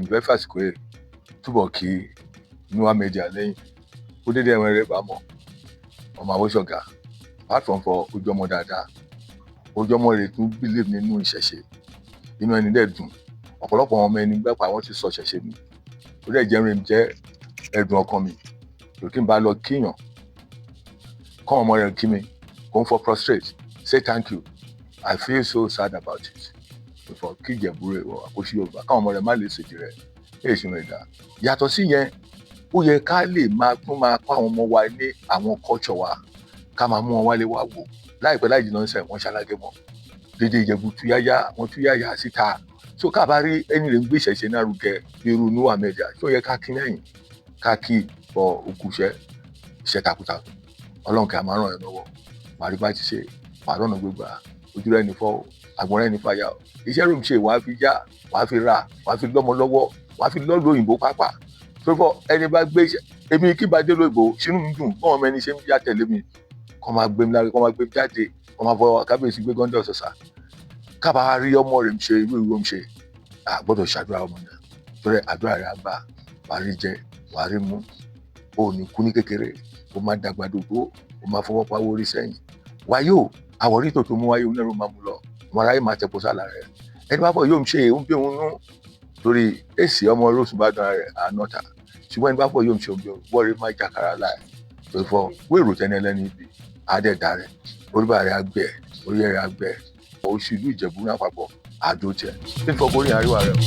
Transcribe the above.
fẹ́ fàsìkò ẹ̀ túbọ̀ kí Nípa media lẹ́yìn ó dédé ẹ̀wọ̀n rẹ̀ bá mọ̀ ọmọ àwòṣọ̀gà apart from for ojú ọmọ dáadáa ojú ọmọ rẹ̀ tún believe nínú ìṣẹ̀ṣe inú ẹni dẹ̀ dùn ọ̀pọ̀lọpọ̀ ọmọ ẹni gbẹ́pà wọ́n ti sọ ìṣẹ̀ṣe mi ó dẹ̀ jẹ́ ẹ̀dùn ọkàn mi kí n bá lọ kíyàn kọ́ ọmọ rẹ̀ kí mi kó ń fọ́ prostrate say thank you I feel so sad about it for kí Ìjẹ̀bú rẹ̀ wọ àkóṣí Yorùbá káwọn ọmọ rẹ̀ má lè ṣèjì rẹ̀ èyí ṣe rẹ̀ dá yàtọ̀ sí yẹn ó yẹ ká lè máa kó àwọn ọmọ wa ní àwọn culture wa ká máa mú wọn wálé wá wò láìpẹ́ láì jìnnà sẹ́yìn wọ́n ṣalágẹ̀ mọ́ dédé Ìjẹ̀bú túyáyá síta so ká bá rí ẹni rẹ̀ ń gbé ìṣẹ̀ṣe náà rúgẹ irú Nípa media tó yẹ ká kí lẹ́yìn ká kí bọ òkúṣẹ́ iṣẹ́ takuntakun Ọlọ́run kí a máa ràn ẹ́ lọ́wọ́ wàá rí bá ti ṣe wàá rọ̀nà gbégbá ojú rẹ̀ ní fọ́ àgbọ̀n rẹ̀ ní fàyà iṣẹ́ rò ń ṣe wàá fi yá wàá fi ra wàá fi lọ́mọ lọ́wọ́ wàá fi lọ́ọ̀lù òyìnbó pàápàá tó fọ ẹni bá gbé èmi kí bá dé lóyìnbó sínú mi dùn bọ́n ọmọ ẹni ṣe ń yá tẹ̀lé mi kọ́ máa gbé mi lára kọ́ máa gbé mi jáde kọ́ máa fọ Kábíyèsí Gbégańdẹ ọ̀sọ̀sà kábà rí ọmọ rẹ̀ ń ṣe irú ìwé ń ṣe àgbọ́dọ̀ ṣàdúrà ọmọ náà torí àdúrà rẹ̀ àgbà wàá rí jẹ wàá rí mú ò ní kú ní kékeré ó máa dàgbà dògbò ó máa fọwọ́ pa owó orí sẹ́yìn wáyé o àwọ̀rí tó mú wáyé onírú máa mú lọ ọmọ aráyé máa tẹ̀pọ̀ sálà rẹ̀ ẹni bá bọ̀ yóò ń ṣe é ń bí òun nú torí èsì ọmọ olóṣù bá dán rẹ̀ ànọ́ta ṣùgbọ́n ẹni bá bọ̀ yóò ń ṣe òun bí òun wọ́ọ̀rí máa jàkàrà láì tó fọ wéèrò tẹ́ni ẹlẹ́ni ibi àádẹ́ẹ̀dá rẹ̀ oríbà rẹ̀ àgbẹ̀ orí rẹ̀ àgbẹ̀ oṣù ìlú Ìjẹ̀bú náà papọ̀ àjò tiẹ̀ nípa orí àríwá rẹ̀.